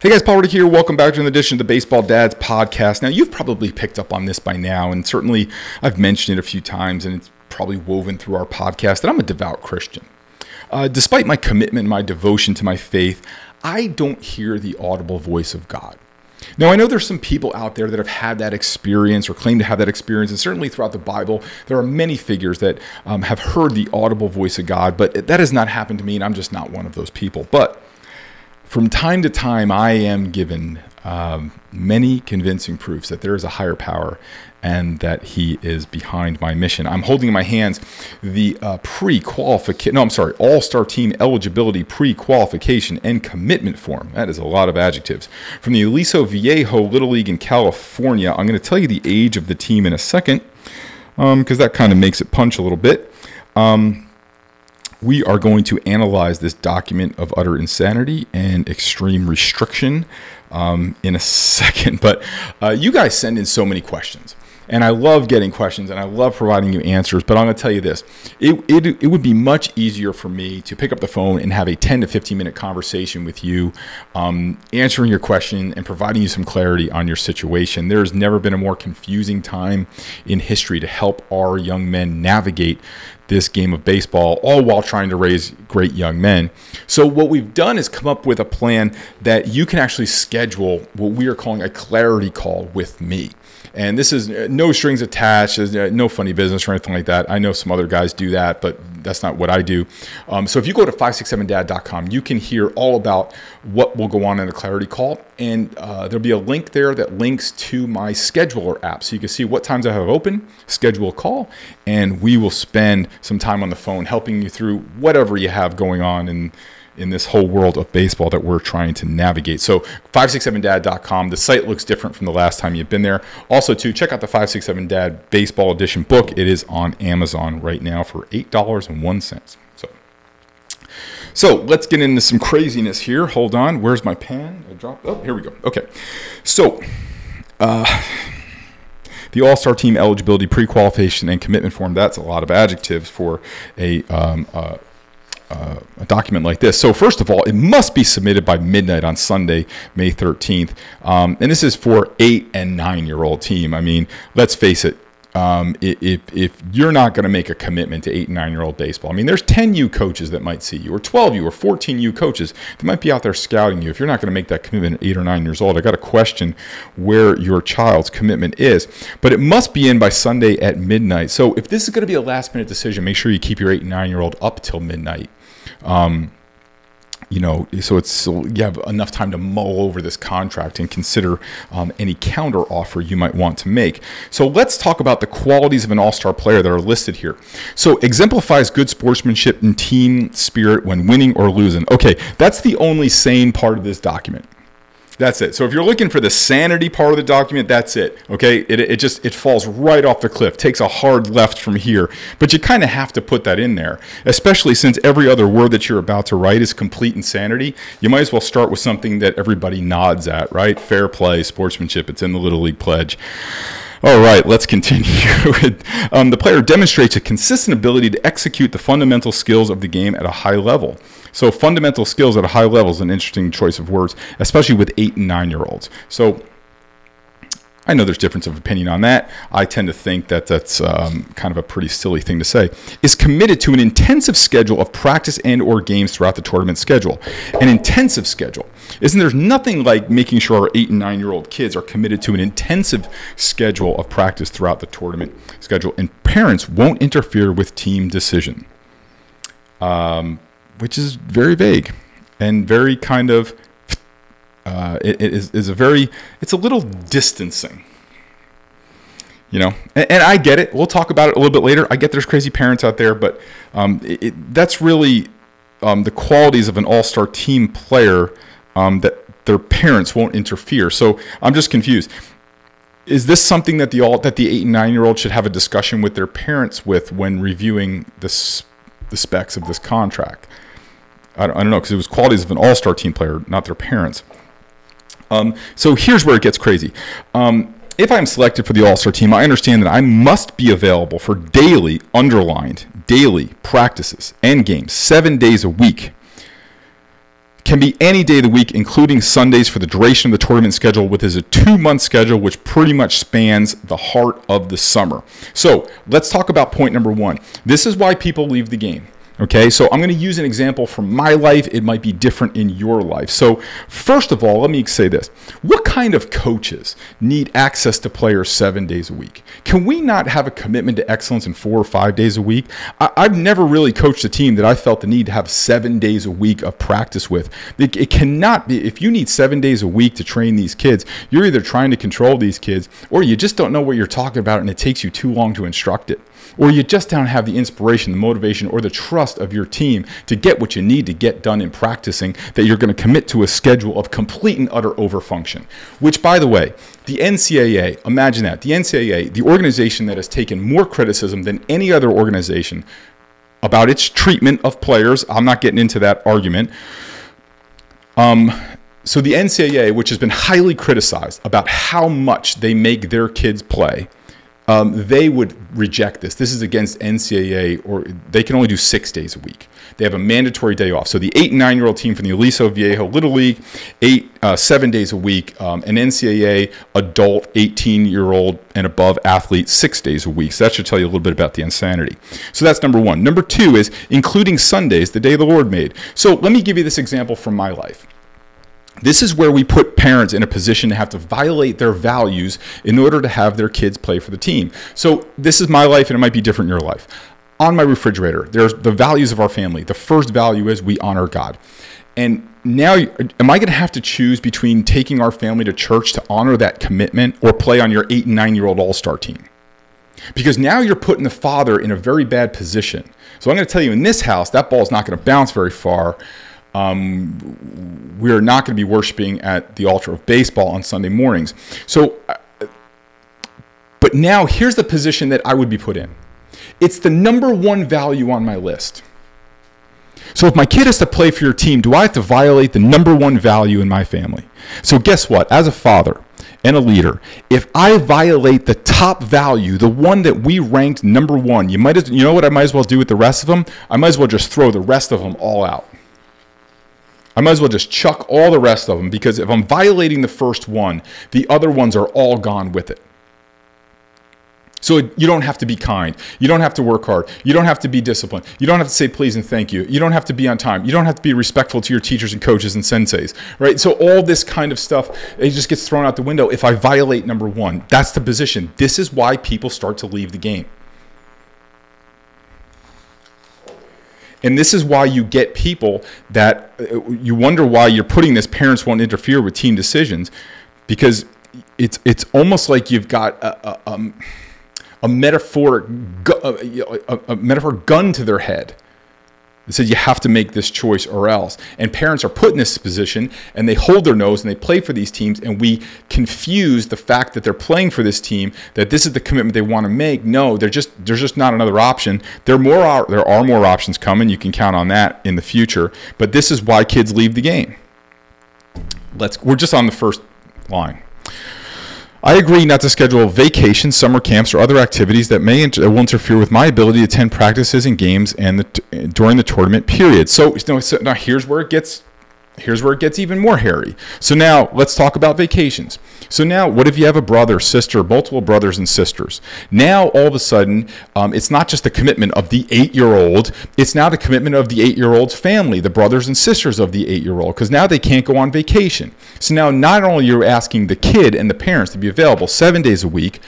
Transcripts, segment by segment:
Hey guys, Paul Rudick here. Welcome back to an edition of the Baseball Dads podcast. Now, you've probably picked up on this by now, and certainly I've mentioned it a few times, and it's probably woven through our podcast that I'm a devout Christian. Despite my commitment and my devotion to my faith, I don't hear the audible voice of God. Now, I know there's some people out there that have had that experience or claim to have that experience, and certainly throughout the Bible, there are many figures that have heard the audible voice of God, but that has not happened to me, and I'm just not one of those people. But from time to time, I am given many convincing proofs that there is a higher power and that he is behind my mission. I'm holding in my hands the All-Star Team Eligibility Pre-Qualification and Commitment Form. That is a lot of adjectives. From the Aliso Viejo Little League in California. I'm going to tell you the age of the team in a second because that kind of makes it punch a little bit. We are going to analyze this document of utter insanity and extreme restriction in a second. But you guys send in so many questions. And I love getting questions, and I love providing you answers. But I'm going to tell you this. It would be much easier for me to pick up the phone and have a 10 to 15-minute conversation with you, answering your question and providing you some clarity on your situation. There's never been a more confusing time in history to help our young men navigate this game of baseball, all while trying to raise great young men. So what we've done is come up with a plan that you can actually schedule what we are calling a clarity call with me. And this is no strings attached, no funny business or anything like that. I know some other guys do that, but that's not what I do. So if you go to 567dad.com, you can hear all about what will go on in a clarity call. And there'll be a link there that links to my scheduler app. So you can see what times I have open, schedule a call, and we will spend some time on the phone helping you through whatever you have going on in this whole world of baseball that we're trying to navigate. So 567dad.com. The site looks different from the last time you've been there. Also, too, check out the 567dad Baseball Edition book. It is on Amazon right now for $8.01. So let's get into some craziness here. Hold on. Where's my pen? I dropped. Oh, here we go. Okay. So the All-Star Team Eligibility Pre-Qualification and Commitment Form, that's a lot of adjectives for a document like this. So first of all, it must be submitted by midnight on Sunday, May 13th. And this is for 8- and 9-year-old team. I mean, let's face it. If you're not going to make a commitment to 8- and 9-year-old baseball, I mean, there's 10U coaches that might see you, or 12U, or 14U coaches that might be out there scouting you. If you're not going to make that commitment at 8 or 9 years old, I got to question where your child's commitment is. But it must be in by Sunday at midnight. So if this is going to be a last-minute decision, make sure you keep your 8- and 9-year-old up till midnight. So you have enough time to mull over this contract and consider any counter offer you might want to make. So let's talk about the qualities of an all-star player that are listed here. So exemplifies good sportsmanship and team spirit when winning or losing. Okay, that's the only sane part of this document. That's it. So if you're looking for the sanity part of the document, that's it. Okay, it falls right off the cliff, takes a hard left from here. But you kind of have to put that in there, especially since every other word that you're about to write is complete insanity. You might as well start with something that everybody nods at, right? Fair play, sportsmanship. It's in the Little League Pledge. All right, let's continue. The player demonstrates a consistent ability to execute the fundamental skills of the game at a high level. So fundamental skills at a high level is an interesting choice of words, especially with 8- and 9-year-olds. So I know there's difference of opinion on that. I tend to think that that's kind of a pretty silly thing to say. Is committed to an intensive schedule of practice and or games throughout the tournament schedule. An intensive schedule. There's nothing like making sure our 8- and 9-year-old kids are committed to an intensive schedule of practice throughout the tournament schedule, and parents won't interfere with team decision. Which is very vague and very kind of, it's a little distancing, and I get it. We'll talk about it a little bit later. I get there's crazy parents out there, but that's really the qualities of an all-star team player, that their parents won't interfere. So I'm just confused. Is this something that the 8- and 9-year-old should have a discussion with their parents with when reviewing the specs of this contract? I don't know, because it was qualities of an all-star team player, not their parents. So here's where it gets crazy. If I'm selected for the all-star team, I understand that I must be available for daily practices and games 7 days a week. can be any day of the week, including Sundays for the duration of the tournament schedule, which is a 2-month schedule, which pretty much spans the heart of the summer. So let's talk about point number 1. This is why people leave the game. Okay, so I'm going to use an example from my life. It might be different in your life. So first of all, let me say this. What kind of coaches need access to players 7 days a week? Can we not have a commitment to excellence in 4 or 5 days a week? I've never really coached a team that I felt the need to have 7 days a week of practice with. It cannot be. If you need 7 days a week to train these kids, you're either trying to control these kids or you just don't know what you're talking about and it takes you too long to instruct it. Or you just don't have the inspiration, the motivation, or the trust of your team to get what you need to get done in practicing, that you're going to commit to a schedule of complete and utter overfunction. Which, by the way, the NCAA, imagine that, the NCAA, the organization that has taken more criticism than any other organization about its treatment of players, I'm not getting into that argument. So the NCAA, which has been highly criticized about how much they make their kids play, they would reject this. This is against NCAA, or they can only do 6 days a week. They have a mandatory day off. So the 8 and 9-year-old team from the Aliso Viejo Little League, 7 days a week. An NCAA adult 18-year-old and above athlete 6 days a week. So that should tell you a little bit about the insanity. So that's number 1. Number 2 is including Sundays, the day the Lord made. So let me give you this example from my life. This is where we put parents in a position to have to violate their values in order to have their kids play for the team. So this is my life, and it might be different in your life. On my refrigerator, there's the values of our family. The first value is we honor God. And now, am I going to have to choose between taking our family to church to honor that commitment or play on your 8 and 9-year-old all-star team? Because now you're putting the father in a very bad position. So I'm going to tell you, in this house, that ball is not going to bounce very far. We are not going to be worshiping at the altar of baseball on Sunday mornings. So, but now here's the position that I would be put in. It's the number 1 value on my list. So if my kid has to play for your team, do I have to violate the number 1 value in my family? So guess what? As a father and a leader, if I violate the top value, the one that we ranked number 1, you know what I might as well do with the rest of them? I might as well just throw the rest of them all out. I might as well just chuck all the rest of them, because if I'm violating the first one, the other ones are all gone with it. So you don't have to be kind. You don't have to work hard. You don't have to be disciplined. You don't have to say please and thank you. You don't have to be on time. You don't have to be respectful to your teachers and coaches and senseis, right? So all this kind of stuff, it just gets thrown out the window if I violate number 1. That's the position. This is why people start to leave the game. And this is why you get people that you wonder why you're putting this, parents won't interfere with team decisions, because it's almost like you've got a metaphor gun to their head. It says you have to make this choice or else. And parents are put in this position, and they hold their nose and they play for these teams, and we confuse the fact that they're playing for this team, that this is the commitment they want to make. No, there's just not another option. There are more options coming. You can count on that in the future. But this is why kids leave the game. We're just on the first line. I agree not to schedule vacations, summer camps, or other activities that will interfere with my ability to attend practices and games during the tournament period. So now here's where it gets even more hairy. So now let's talk about vacations. So now, what if you have a brother, sister, multiple brothers and sisters? Now, all of a sudden, it's not just the commitment of the 8-year-old, it's now the commitment of the 8-year-old's family, the brothers and sisters of the 8-year-old, because now they can't go on vacation. So now, not only are you asking the kid and the parents to be available 7 days a week,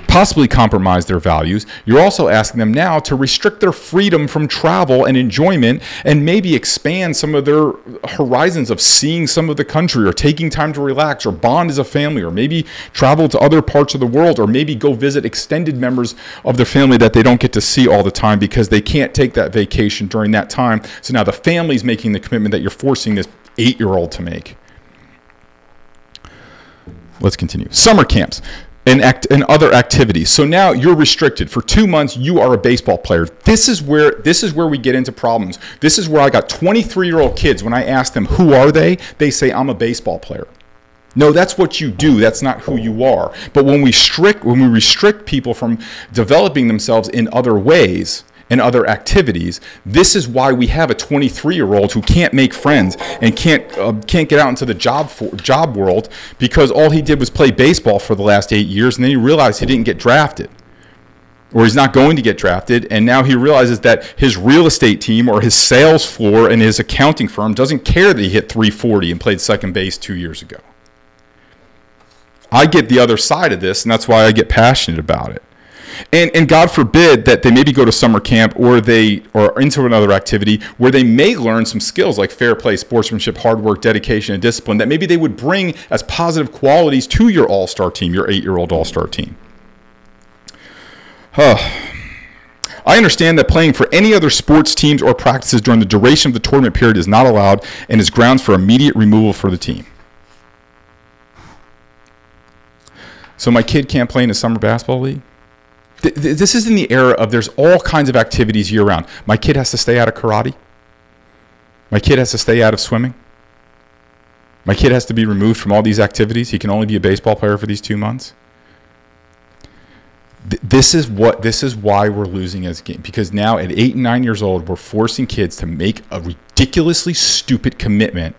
possibly compromise their values, you're also asking them now to restrict their freedom from travel and enjoyment, and maybe expand some of their horizons of seeing some of the country, or taking time to relax, or bond as a family, or maybe travel to other parts of the world, or maybe go visit extended members of their family that they don't get to see all the time because they can't take that vacation during that time. So now the family's making the commitment that you're forcing this 8-year-old to make. Let's continue. Summer camps and other activities. So now you're restricted. For 2 months, you are a baseball player. This is where we get into problems. This is where I got 23-year-old kids, when I ask them, who are they say, I'm a baseball player. No, that's what you do. That's not who you are. But when we restrict people from developing themselves in other ways, and other activities. This is why we have a 23-year-old who can't make friends and can't get out into the job world, because all he did was play baseball for the last 8 years, and then he realized he didn't get drafted, or he's not going to get drafted, and now he realizes that his real estate team or his sales floor and his accounting firm doesn't care that he hit 340 and played second base 2 years ago. I get the other side of this, and that's why I get passionate about it. And God forbid that they maybe go to summer camp or into another activity where they may learn some skills like fair play, sportsmanship, hard work, dedication, and discipline that maybe they would bring as positive qualities to your all-star team, your 8-year-old all-star team. I understand that playing for any other sports teams or practices during the duration of the tournament period is not allowed and is grounds for immediate removal for the team. So my kid can't play in a summer basketball league? This is in the era of there's all kinds of activities year-round. My kid has to stay out of karate. My kid has to stay out of swimming. My kid has to be removed from all these activities. He can only be a baseball player for these 2 months. This is why we're losing as a game, because now at 8 and 9 years old, we're forcing kids to make a ridiculously stupid commitment,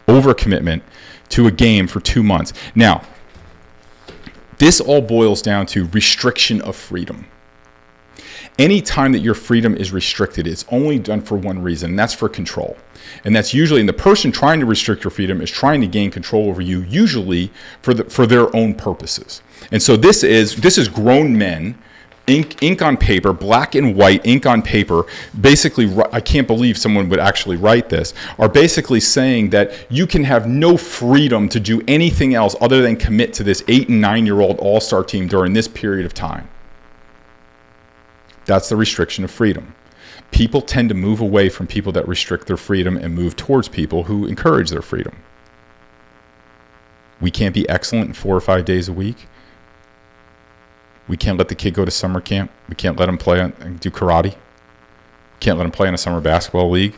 overcommitment to a game for 2 months. Now, this all boils down to restriction of freedom. Any time that your freedom is restricted, it's only done for one reason, and that's for control. And that's usually, and the person trying to restrict your freedom is trying to gain control over you, usually for their own purposes. And so this is grown men, ink on paper, black and white, ink on paper, basically, I can't believe someone would actually write this, are basically saying that you can have no freedom to do anything else other than commit to this 8 and 9-year-old all-star team during this period of time. That's the restriction of freedom. People tend to move away from people that restrict their freedom and move towards people who encourage their freedom. We can't be excellent 4 or 5 days a week. We can't let the kid go to summer camp. We can't let him play and do karate. We can't let him play in a summer basketball league.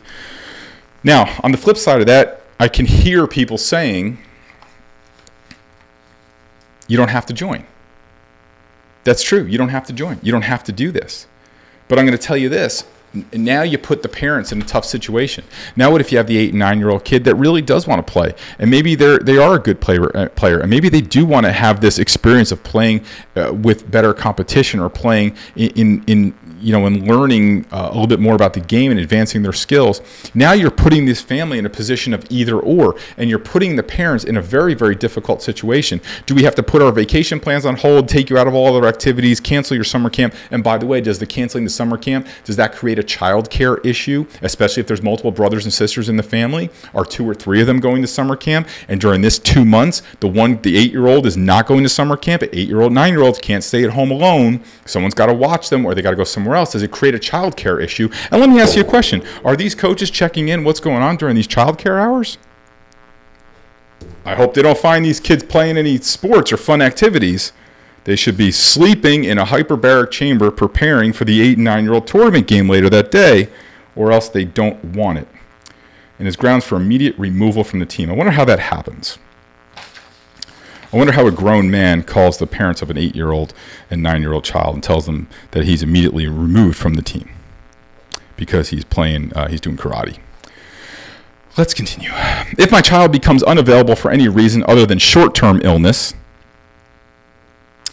Now, on the flip side of that, I can hear people saying, you don't have to join. That's true. You don't have to join. You don't have to do this. But I'm going to tell you this. Now you put the parents in a tough situation. Now what if you have the 8 and 9-year-old kid that really does want to play, and maybe they are a good player, and maybe they do want to have this experience of playing with better competition, or playing in learning a little bit more about the game and advancing their skills. Now you're putting this family in a position of either or, and you're putting the parents in a very, very difficult situation. Do we have to put our vacation plans on hold, take you out of all other activities, cancel your summer camp? And by the way, does the canceling the summer camp, does that create a child care issue, especially if there's multiple brothers and sisters in the family? Are 2 or 3 of them going to summer camp? And during this 2 months, the 8-year-old is not going to summer camp. 8-year-old, 9-year-olds can't stay at home alone. Someone's got to watch them, or they got to go somewhere else. Does it create a child care issue? And let me ask you a question. Are these coaches checking in what's going on during these child care hours? I hope they don't find these kids playing any sports or fun activities. They should be sleeping in a hyperbaric chamber preparing for the 8 and 9-year-old tournament game later that day, or else they don't want it. And is grounds for immediate removal from the team. I wonder how that happens. I wonder how a grown man calls the parents of an 8-year-old and 9-year-old child and tells them that he's immediately removed from the team because he's doing karate. Let's continue. If my child becomes unavailable for any reason other than short-term illness,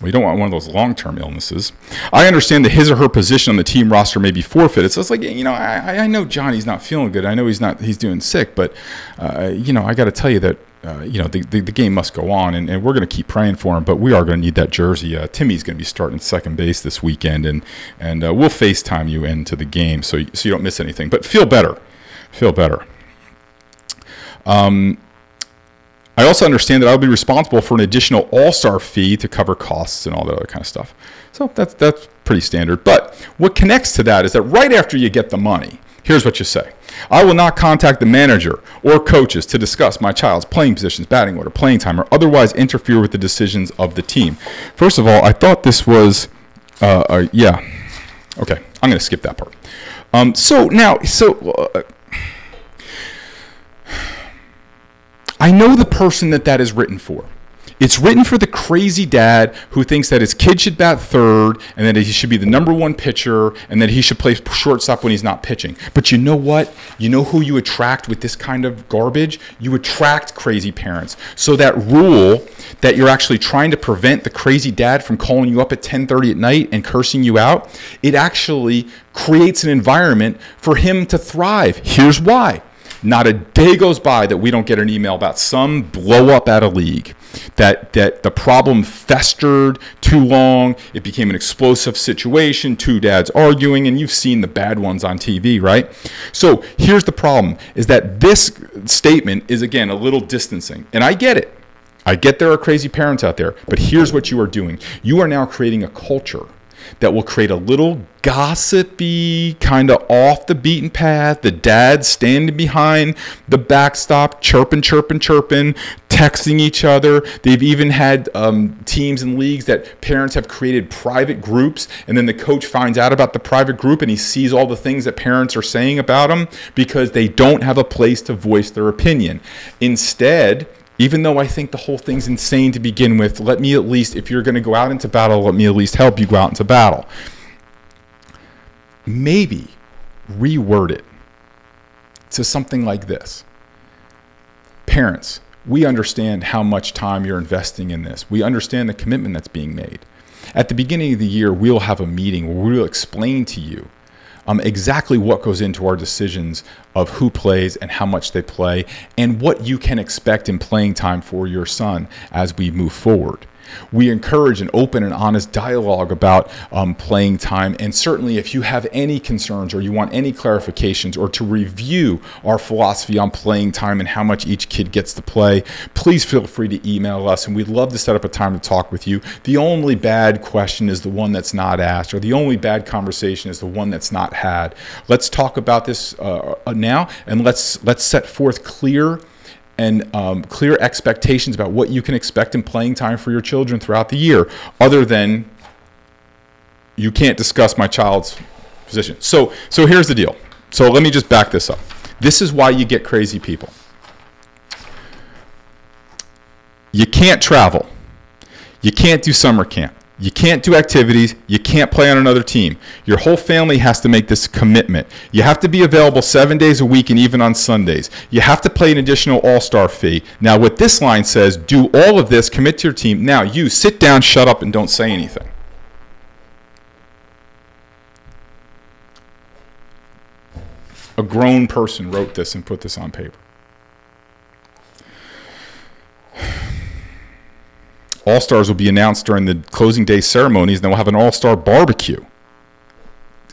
we don't want one of those long-term illnesses, I understand that his or her position on the team roster may be forfeited. So it's like, I know Johnny's not feeling good. I know he's doing sick, but I got to tell you that the game must go on, and we're going to keep praying for him, but we are going to need that jersey. Timmy's going to be starting second base this weekend, and we'll FaceTime you into the game so you don't miss anything. But feel better. I also understand that I'll be responsible for an additional all-star fee to cover costs and all that other kind of stuff. So that's pretty standard. But what connects to that is that right after you get the money, here's what you say. I will not contact the manager or coaches to discuss my child's playing positions, batting order, playing time, or otherwise interfere with the decisions of the team. First of all, I thought this was, yeah. Okay, I'm going to skip that part. I know the person that is written for. It's written for the crazy dad who thinks that his kid should bat third and that he should be the #1 pitcher and that he should play shortstop when he's not pitching. But you know what? You know who you attract with this kind of garbage? You attract crazy parents. So that rule that you're actually trying to prevent the crazy dad from calling you up at 10:30 at night and cursing you out, it actually creates an environment for him to thrive. Here's why. Not a day goes by that we don't get an email about some blow up at a league, that the problem festered too long, it became an explosive situation, two dads arguing, and you've seen the bad ones on TV, right? So here's the problem, is that this statement is, again, a little distancing. And I get it. I get there are crazy parents out there, but here's what you are doing. You are now creating a culture that will create a little gossipy, kind of off the beaten path, the dad standing behind the backstop, chirping, texting each other. They've even had teams and leagues that parents have created private groups, and then the coach finds out about the private group and he sees all the things that parents are saying about them because they don't have a place to voice their opinion. Instead, even though I think the whole thing's insane to begin with, let me at least, if you're going to go out into battle, let me at least help you go out into battle. Maybe reword it to something like this. Parents, we understand how much time you're investing in this. We understand the commitment that's being made. At the beginning of the year, we'll have a meeting where we'll explain to you exactly what goes into our decisions of who plays and how much they play and what you can expect in playing time for your son as we move forward. We encourage an open and honest dialogue about playing time, and certainly if you have any concerns or you want any clarifications or to review our philosophy on playing time and how much each kid gets to play, please feel free to email us, and we'd love to set up a time to talk with you. The only bad question is the one that's not asked, or the only bad conversation is the one that's not had. Let's talk about this now, and let's set forth clear expectations about what you can expect in playing time for your children throughout the year, other than you can't discuss my child's position. So here's the deal. So let me just back this up. This is why you get crazy people. You can't travel. You can't do summer camp. You can't do activities. You can't play on another team. Your whole family has to make this commitment. You have to be available 7 days a week and even on Sundays. You have to pay an additional all-star fee. Now, what this line says, do all of this, commit to your team. Now, you sit down, shut up, and don't say anything. A grown person wrote this and put this on paper. All-Stars will be announced during the closing day ceremonies, and then we'll have an All-Star barbecue.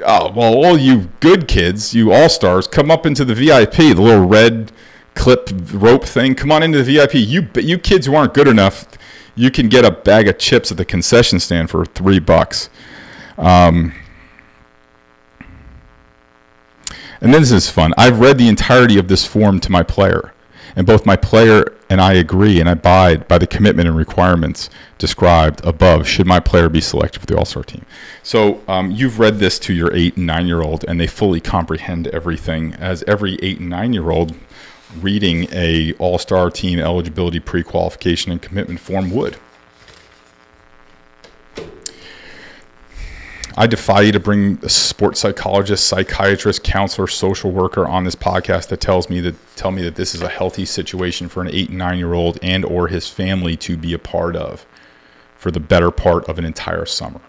Oh, well, all you good kids, you All-Stars, come up into the VIP, the little red clip rope thing. Come on into the VIP. You kids who aren't good enough, you can get a bag of chips at the concession stand for $3. And then this is fun. I've read the entirety of this form to my player. And both my player and I agree and abide by the commitment and requirements described above should my player be selected for the All-Star team. So you've read this to your 8 and 9-year-old, and they fully comprehend everything, as every 8 and 9-year-old reading a All-Star team eligibility, pre-qualification, and commitment form would. I defy you to bring a sports psychologist, psychiatrist, counselor, social worker on this podcast that tell me that this is a healthy situation for an 8 and 9-year-old and or his family to be a part of for the better part of an entire summer.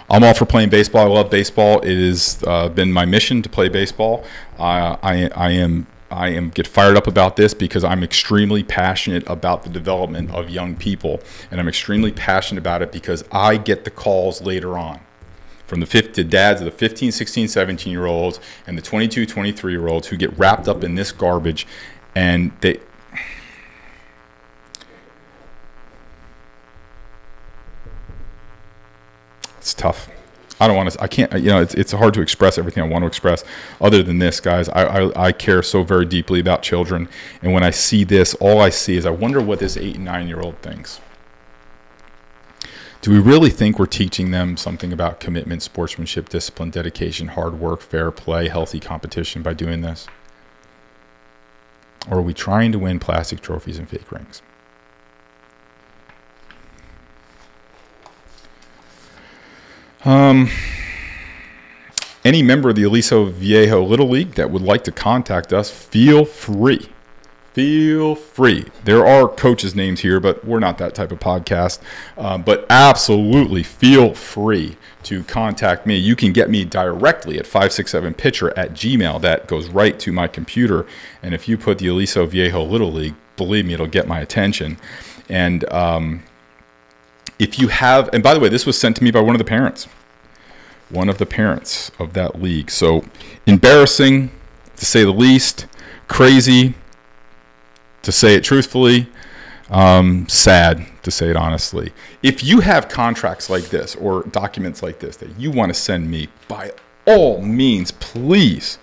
I'm all for playing baseball. I love baseball. It has been my mission to play baseball. I get fired up about this because I'm extremely passionate about the development of young people, and I'm extremely passionate about it because I get the calls later on from the dads of the 15, 16, 17-year-olds and the 22, 23-year-olds who get wrapped up in this garbage, and it's tough. I can't, it's hard to express everything I want to express. Other than this, guys, I care so very deeply about children. And when I see this, all I see is I wonder what this 8 and 9-year-old thinks. Do we really think we're teaching them something about commitment, sportsmanship, discipline, dedication, hard work, fair play, healthy competition by doing this? Or are we trying to win plastic trophies and fake rings? Any member of the Aliso Viejo Little League that would like to contact us, feel free. Feel free. There are coaches' names here, but we're not that type of podcast. But absolutely feel free to contact me. You can get me directly at 567pitcher@gmail. That goes right to my computer. And if you put the Aliso Viejo Little League, believe me, it'll get my attention. And if you have, and by the way, this was sent to me by one of the parents of that league. So embarrassing, to say the least, crazy, to say it truthfully, sad, to say it honestly. If you have contracts like this or documents like this that you want to send me, by all means, please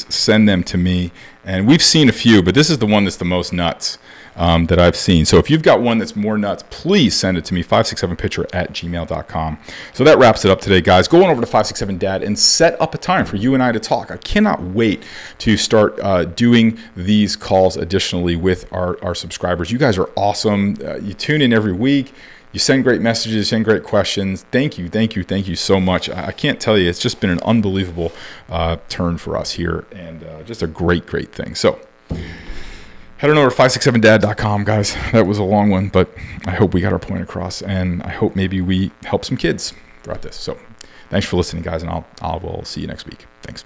send them to me. And we've seen a few, but this is the one that's the most nuts that I've seen. So if you've got one that's more nuts, please send it to me, 567pitcher@gmail.com. So that wraps it up today, guys. Go on over to 567dad and set up a time for you and I to talk. I cannot wait to start doing these calls additionally with our subscribers. You guys are awesome. You tune in every week. You send great messages, send great questions. Thank you so much. I can't tell you, it's just been an unbelievable turn for us here, and just a great thing. So head on over to 567dad.com, guys. That was a long one, but I hope we got our point across, and I hope maybe we help some kids throughout this. So thanks for listening, guys, and I will see you next week. Thanks.